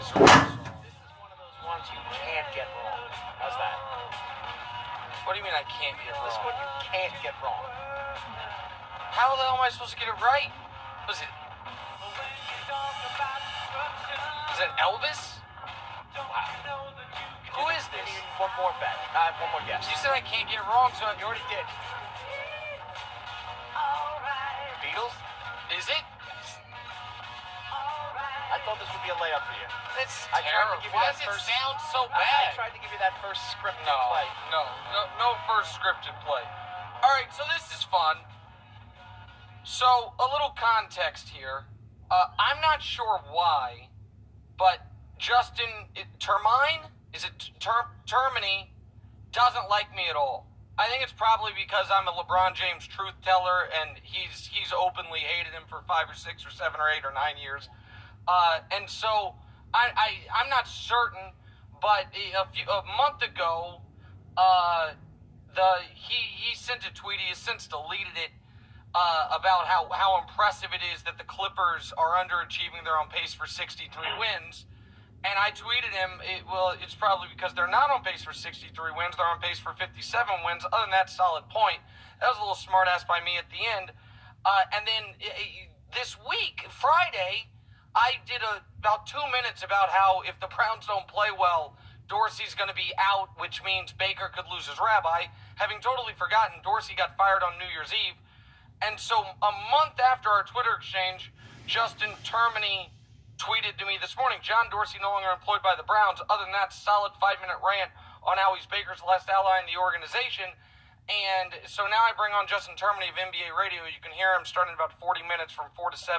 This is one of those ones you can't get wrong. How's that? What do you mean I can't get wrong? This one you can't get wrong. How the hell am I supposed to get it right? Was it? Is it Elvis? Wow. Who is this? One more bet. One more guess. You said I can't get it wrong, so You already did. Beatles? is it? I thought this would be a layup for you. It's I tried to terrible. give you Why that does it first- sound so I bad? tried to give you that first scripted No, play. no first scripted play. All right, so this is fun. So a little context here. I'm not sure why, but Termine, is it Termine, doesn't like me at all. I think it's probably because I'm a LeBron James truth teller, and he's openly hated him for 5 or 6 or 7 or 8 or 9 years. And so I'm not certain, but a month ago, he sent a tweet. He has since deleted it about how impressive it is that the Clippers are underachieving. They're on pace for 63 wins. And I tweeted him, it's probably because they're not on pace for 63 wins. They're on pace for 57 wins. Other than that, solid point. That was a little smart ass by me at the end. And then this week, Friday, I did about 2 minutes about how if the Browns don't play well, Dorsey's going to be out, which means Baker could lose his rabbi. Having totally forgotten, Dorsey got fired on New Year's Eve. And so a month after our Twitter exchange, Justin Termine tweeted to me this morning, John Dorsey no longer employed by the Browns. Other than that, solid 5-minute rant on how he's Baker's last ally in the organization. And so now I bring on Justin Termine of NBA Radio. You can hear him starting about 40 minutes from 4 to 7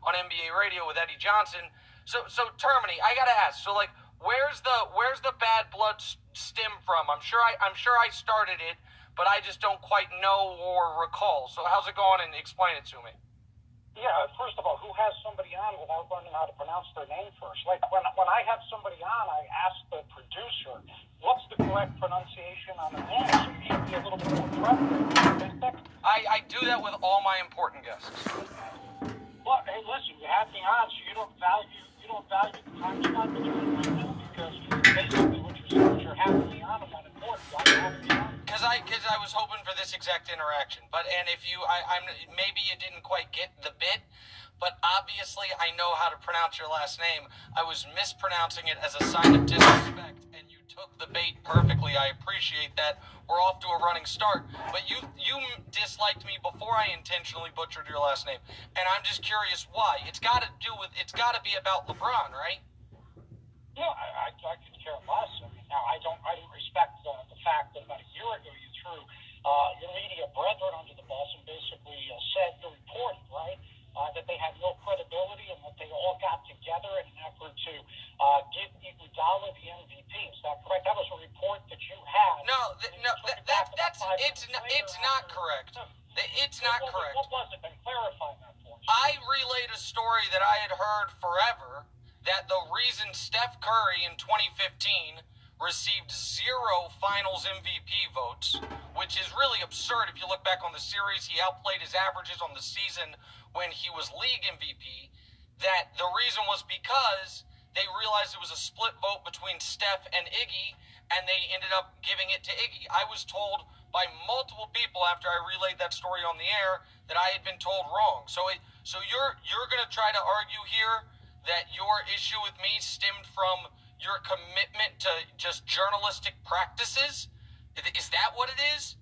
on NBA Radio with Eddie Johnson. So Termine, I gotta ask. So like, where's the bad blood stem from? I'm sure I started it, but I just don't quite know or recall. So how's it going? And explain it to me. Yeah, first of all, who has somebody on without learning how to pronounce their name first? Like, when I have somebody on, I ask the producer, what's the correct pronunciation on the name? So you should be a little bit more preferred. I do that with all my important guests. Well, hey, listen, you have me on, so you don't value the time slot that you're in right now, because basically what you're having me on is not important. Why are you having me on? Because I was hoping for this exact interaction, and if I'm maybe you didn't quite get the bit, but obviously I know how to pronounce your last name. I was mispronouncing it as a sign of disrespect, and you took the bait perfectly. I appreciate that. We're off to a running start, but you disliked me before I intentionally butchered your last name, and I'm just curious why. It's got to be about LeBron, right? Yeah, I could care less. I mean, now I don't respect the fact that about a year ago you threw your media brethren under the bus and basically said you reported, right, that they had no credibility and that they all got together in an effort to give Iguodala the MVP. Is that correct? That was a report that you had. It's not correct. It's not correct. What was it? Then clarify that for us. I relayed a story that I had heard forever, that the reason Steph Curry in 2015 received 0 finals MVP votes, which is really absurd if you look back on the series. He outplayed his averages on the season when he was league MVP. That the reason was because they realized it was a split vote between Steph and Iggy, and they ended up giving it to Iggy. I was told by multiple people after I relayed that story on the air that I had been told wrong. So you're going to try to argue here that your issue with me stemmed from your commitment to just journalistic practices? Is that what it is?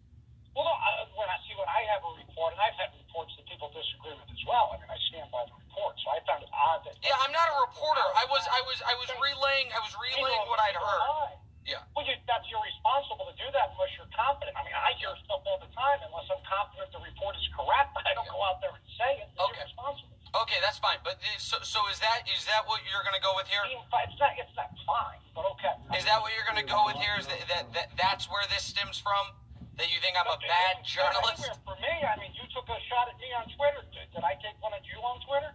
Well, when I have a report, and I've had reports that people disagree with as well. I mean, I stand by the report, so I found it odd that. Yeah, I'm not a reporter. I was relaying what I'd heard. Yeah. Well, that's irresponsible to do that unless you're confident. I mean, I hear stuff all the time. Unless I'm confident the report is correct, I don't go out there and say it. It's irresponsible. Okay, that's fine. But so is that what you're going to go with here? It's not fine, but okay. Is that what you're going to go with here? Is that's where this stems from? That you think I'm a bad journalist? For me, I mean, you took a shot at me on Twitter. Did I take one at you on Twitter?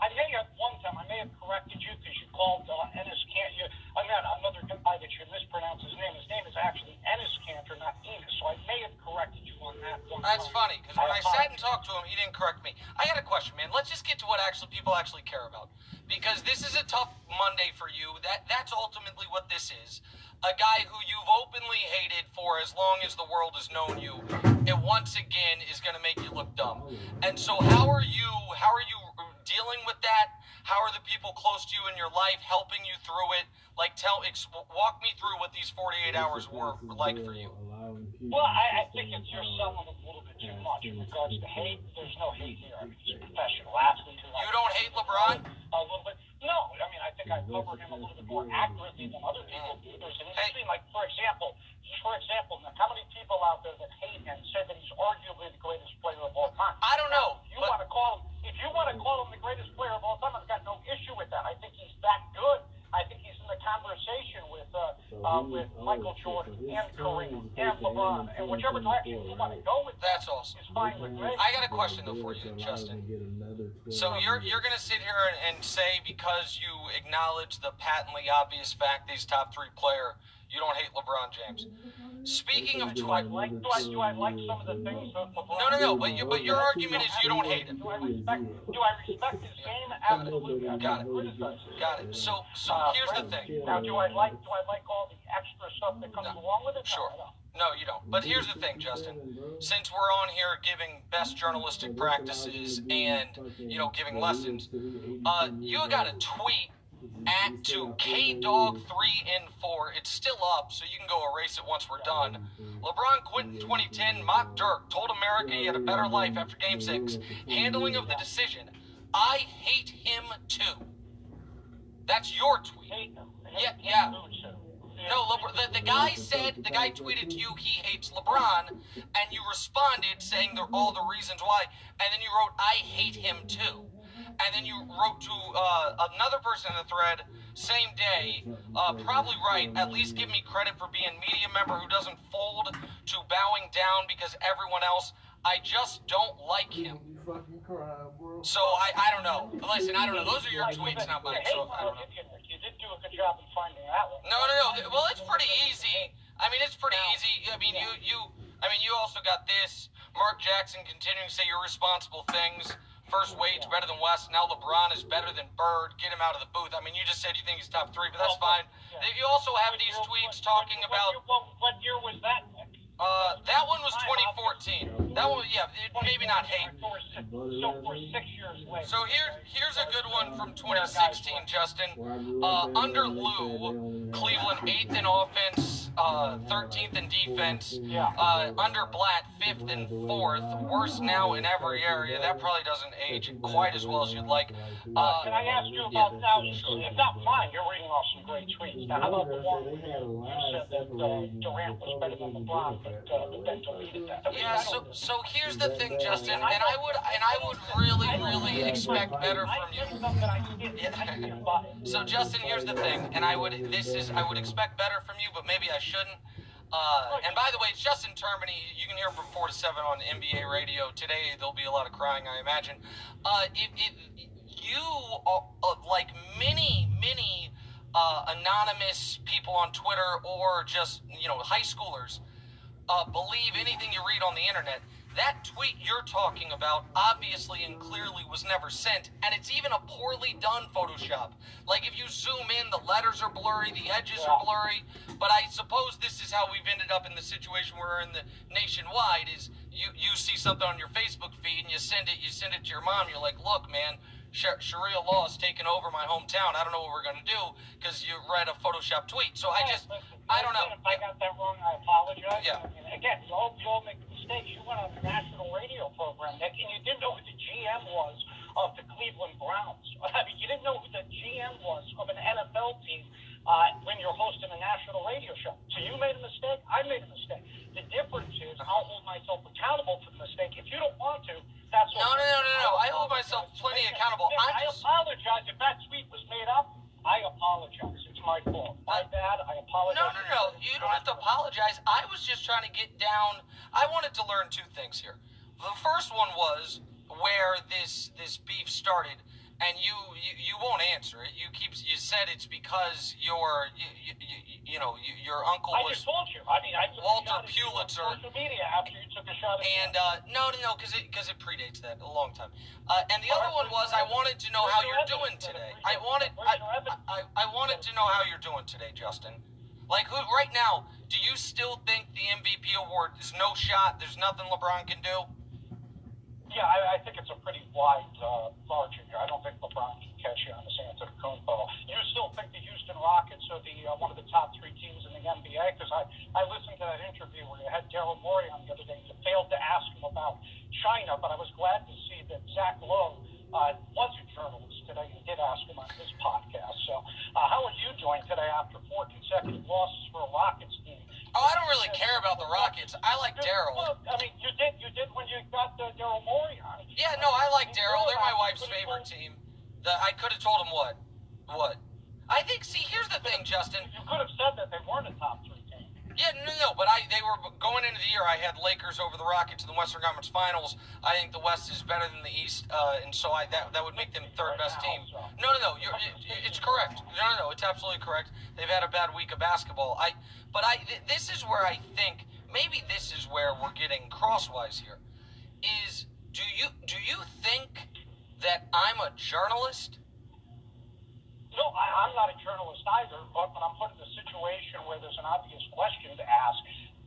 I may have one time. I may have corrected you because you called Ennis Cantor. I met another guy that you mispronounced his name. His name is actually Ennis Cantor, not Enos. So I may have corrected you on that one. That's funny, because when I sat and talked to him, he didn't correct me. I got a question, man. Let's just get to what people actually care about. Because this is a tough Monday for you. That's ultimately what this is. A guy who you've openly hated for as long as the world has known you, it once again is going to make you look dumb. And so how are you dealing with that? How are the people close to you in your life helping you through it? Like, walk me through what these 48 hours were like for you. Well, I think you're selling a little bit too much in regards to hate. There's no hate here. I mean, he's a professional athlete. You don't hate LeBron? A little bit. No, I mean, I think I covered him a little bit more accurately than other people do. There's an in-between, like, for example, now, how many people out there that hate him say that he's arguably the greatest player of all time? I don't know. If you want to call him the greatest player of all time, I've got no issue with that. I think he's that good. I think he's in the conversation with Michael Jordan and Kareem and LeBron, and whichever direction you want to go with that's awesome. is fine with me. I got a question though for you, Justin. So you're gonna sit here and say, because you acknowledge the patently obvious fact that he's top 3 player, you don't hate LeBron James. Speaking of Do I like some of the things that LeBron? No. But your argument is you don't hate him. Do I respect his game? Absolutely. Got it. So here's the thing. Now, do I like all the extra stuff that comes along with it? Sure. No, I don't. No, you don't. But here's the thing, Justin. Since we're on here giving best journalistic practices and, giving lessons, you got a tweet to KDog3N4. It's still up, so you can go erase it once we're done. LeBron quit in 2010. Mock Dirk told America he had a better life after Game 6. Handling of the decision. I hate him too. That's your tweet. Yeah. No, the guy tweeted to you he hates LeBron, and you responded saying all the reasons why, and then you wrote, I hate him too. And then you wrote to another person in the thread, same day, probably right, at least give me credit for being media member who doesn't fold to bowing down because everyone else, I just don't like him. So I don't know. Listen, I don't know. Those are your tweets, not mine. So I don't know. You did do a good job in finding that one. No. Well, it's pretty easy. I mean, it's pretty easy. I mean, you also got this. Mark Jackson continuing to say irresponsible things. First Wade's better than West. Now LeBron is better than Bird. Get him out of the booth. I mean, you just said you think he's top 3, but that's fine. You also have these tweets talking about. What year was that? That one was 2014. That one, maybe not hate. So for 6 years later. So here's a good one from 2016, Justin. Under Lou, Cleveland 8th in offense, 13th in defense. Under Blatt, 5th and 4th. Worst now in every area. That probably doesn't age quite as well as you'd like. Can I ask you about now? If not mine, you're reading off some great tweets. Now, how about the one where you said that Durant was better than LeBron, but then deleted that? Yeah. So here's the thing, Justin, and I would really expect better from you. So Justin, here's the thing, and I would expect better from you, but maybe I shouldn't. And by the way, it's Justin Termine. You can hear him from 4 to 7 on NBA radio. Today there'll be a lot of crying, I imagine. You like many anonymous people on Twitter or just high schoolers believe anything you read on the internet. That tweet you're talking about obviously and clearly was never sent, and it's even a poorly done Photoshop. Like, if you zoom in, the letters are blurry, the edges are blurry, but I suppose this is how we've ended up in the situation we're in the nationwide, is you see something on your Facebook feed and you send it to your mom, you're like, look, man, Sharia law has taken over my hometown. I don't know what we're going to do because you read a Photoshop tweet. So I don't know. If I got that wrong, I apologize. Yeah. And again, you all make mistakes. You went on a national radio program, Nick, and you didn't know who the GM was of the Cleveland Browns. I mean, you didn't know who the GM was of an NFL team when you're hosting a national radio show. So you made a mistake. I made a mistake. The difference is I'll hold myself accountable for the mistake. If you don't want to, that's No. I hold myself plenty accountable. I apologize if that tweet was made up. I apologize. It's my fault. My bad. I apologize. No. You don't have to apologize. I was just trying to get down. I wanted to learn 2 things here. The first one was where this beef started, and you won't answer it. You said it's because your uncle I was just told you. I mean, I took Walter a shot at you on Pulitzer. social media after you took a shot at And me. no, because it predates that a long time. And the other one was I wanted to know how you're doing today. I wanted to know how you're doing today, Justin. Like who right now? Do you still think the MVP award is no shot? There's nothing LeBron can do. Yeah, I think it's a pretty wide margin here. I don't think LeBron can catch Giannis Antetokounmpo. You still think the Houston Rockets are one of the top 3 teams in the NBA? Because I listened to that interview where you had Daryl Morey on the other day. You failed to ask him about China, but I was glad to see that Zach Lowe was a journalist today and did ask him on his podcast. So how are you doing today after 4 consecutive losses for a Rockets team? Oh, I don't really care about the Rockets. I like Daryl. Well, I mean, you did when you got Daryl Morey on. Yeah, no, I like Daryl. They're my wife's favorite team. I could have told him what. I think. See, here's the thing, Justin. You could have said that they weren't a top 3 team. Yeah, no, but they were going into the year. I had Lakers over the Rockets in the Western Conference Finals. I think the West is better than the East, and so that would make them third best team. No, it's correct. No, it's absolutely correct. They've had a bad week of basketball. This is where I think maybe this is where we're getting crosswise here. Is do you think that I'm a journalist? No, I'm not a journalist either, but when I'm put in a situation where there's an obvious question to ask,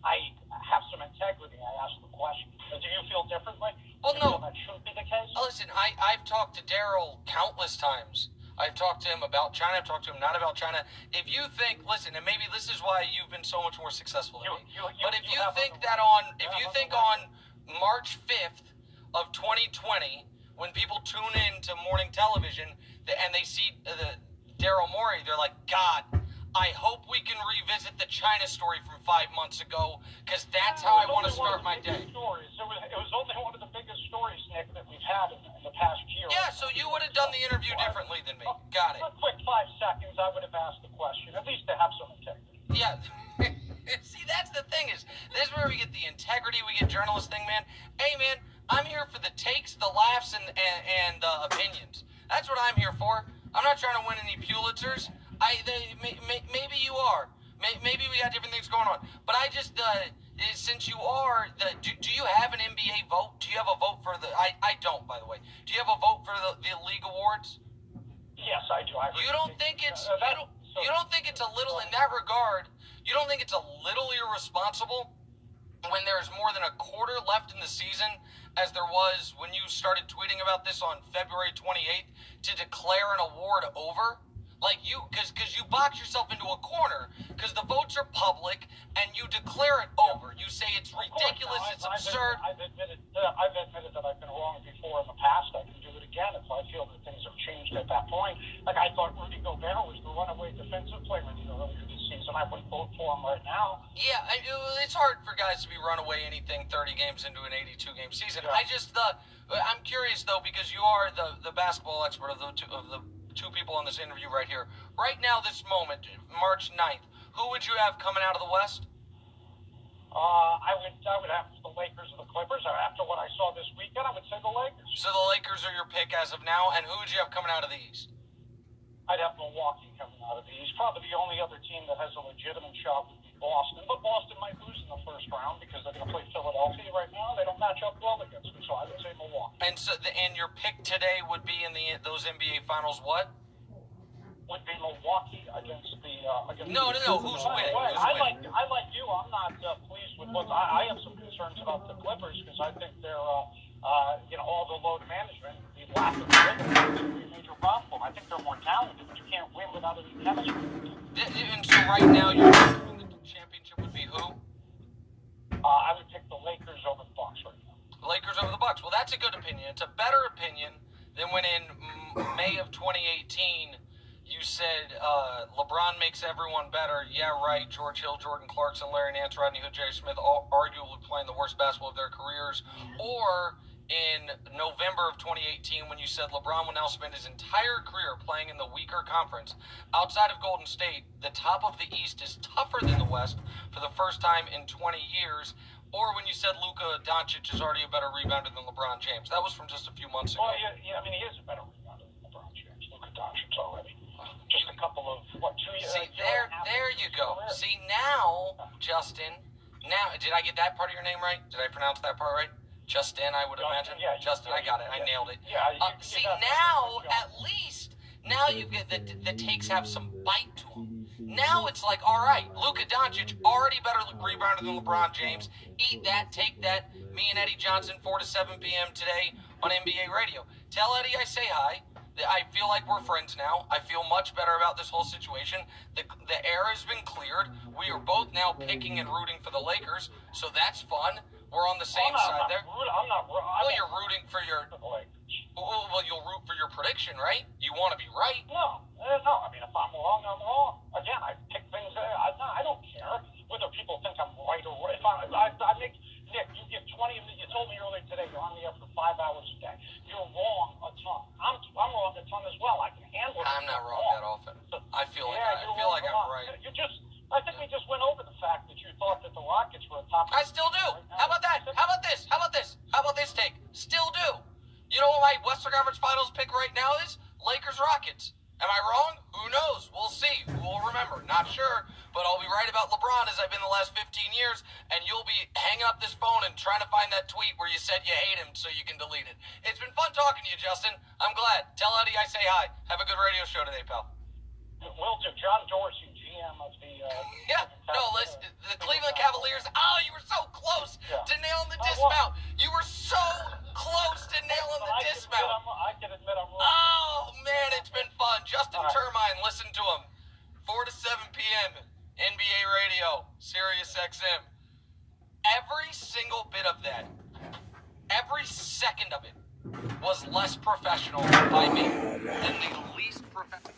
I have some integrity. I ask the question. Do you feel differently? Well, do you feel that should be the case? Listen, I've talked to Daryl countless times. I've talked to him about China. I've talked to him not about China. If you think, listen, and maybe this is why you've been so much more successful than me. But if you think on March 5th of 2020, when people tune in to morning television and they see Daryl Morey, they're like, God, I hope we can revisit the China story from 5 months ago, because that's how I want to start my day. It was only one of the biggest stories, Nick, that we've had in the past year. Yeah, so you would have done the interview differently than me. Got it. A quick 5 seconds, I would have asked the question, at least to have some integrity. Yeah. See, that's the thing is, this is where we get the integrity, we get journalist thing, man. Hey, man, I'm here for the takes, the laughs, and the opinions. That's what I'm here for. I'm not trying to win any Pulitzers. Maybe you are. Maybe we got different things going on. But I just, since you are, do you have an NBA vote? Do you have a vote for I don't, by the way. Do you have a vote for the league awards? Yes, I do. You don't think it's a little, in that regard, you don't think it's a little irresponsible when there's more than a quarter left in the season, as there was when you started tweeting about this on February 28th, to declare an award over? Like because you box yourself into a corner, because the votes are public, and you declare it over. You say it's ridiculous, it's absurd. I've admitted that I've been wrong before in the past. I can do it again if I feel that things have changed at that point. Like, I thought Rudy Gobert was the runaway defensive player earlier this season. I wouldn't vote for him right now. Yeah, it's hard for guys to be runaway anything 30 games into an 82-game season. Yeah. I'm curious, though, because you are the basketball expert of the two people on this interview right here. Right now, this moment, March 9th, who would you have coming out of the West? I would have the Lakers or the Clippers. After what I saw this weekend, I would say the Lakers. So the Lakers are your pick as of now, and who would you have coming out of the East? I'd have Milwaukee coming out of the East. Probably the only other team that has a legitimate shot would be Boston. But Boston might lose in the first round because they're going to play Philadelphia right now. They don't match up well against them, so I would say Milwaukee. And your pick today would be in those NBA Finals what? Would be Milwaukee against the No. Who's winning? I like you. I'm not pleased with what I have some concerns about the Clippers because I think they're all the load management, the lack of rhythm is a major problem. I think they're more talented, but you can't win without any chemistry. And so right now, your the championship would be who? I would pick the Lakers over the Bucks right now. The Lakers over the Bucks. Well, that's a good opinion. It's a better opinion than when in May of 2018 you said LeBron makes everyone better. Yeah, right. George Hill, Jordan Clarkson, Larry Nance, Rodney Hood, Jerry Smith, all arguably playing the worst basketball of their careers. Or in November of 2018 when you said LeBron will now spend his entire career playing in the weaker conference. Outside of Golden State, the top of the East is tougher than the West for the first time in 20 years. Or when you said Luka Doncic is already a better rebounder than LeBron James. That was from just a few months ago. Well, yeah, I mean, he is a better rebounder than LeBron. See, now, Justin, did I get that part of your name right? Did I pronounce that part right? Justin, I would imagine. Yeah, Justin, I got it. I nailed it. Yeah. See, now, at least, now you get the takes have some bite to them. Now it's like, all right, Luka Doncic already better rebounder than LeBron James. Eat that, take that. Me and Eddie Johnson, 4 to 7 p.m. today on NBA radio. Tell Eddie I say hi. I feel like we're friends now. I feel much better about this whole situation. The air has been cleared. We are both now picking and rooting for the Lakers, so that's fun. We're on the same side there. I'm not. Well, you're rooting for your. Well, you'll root for your prediction, right? You want to be right. No. I mean, if I'm wrong, I'm wrong. Again, I pick things. I don't care whether people think I'm right or if I make. Nick, you give 20. You told me earlier today you're on the air for 5 hours a day. You're wrong a ton. I'm wrong a ton as well. I can handle it. I'm not wrong that often. I feel like I'm right. I think we just went over the fact that you thought that the Rockets were a top. I still do. How about that? How about this? How about this take? Still do. You know what my Western Conference Finals pick right now is? Lakers Rockets. Am I wrong? Who knows? We'll see. We'll remember. Not sure, but I'll be right about LeBron as I've been the last 15 years, and you'll be hanging up this phone and trying to find that tweet where you said you hate him so you can delete it. It's been fun talking to you, Justin. I'm glad. Tell Eddie I say hi. Have a good radio show today, pal. Will do. John Dorsey, GM of the... listen, the Cleveland Cavaliers. Oh, you were so close to nailing the dismount. You were so close to nailing the dismount. I can admit I'm wrong. Oh, man, it's been fun. Justin Termine, listen to him. 4 to 7 p.m. NBA radio, SiriusXM. Every single bit of that, every second of it was less professional by me than the least professional.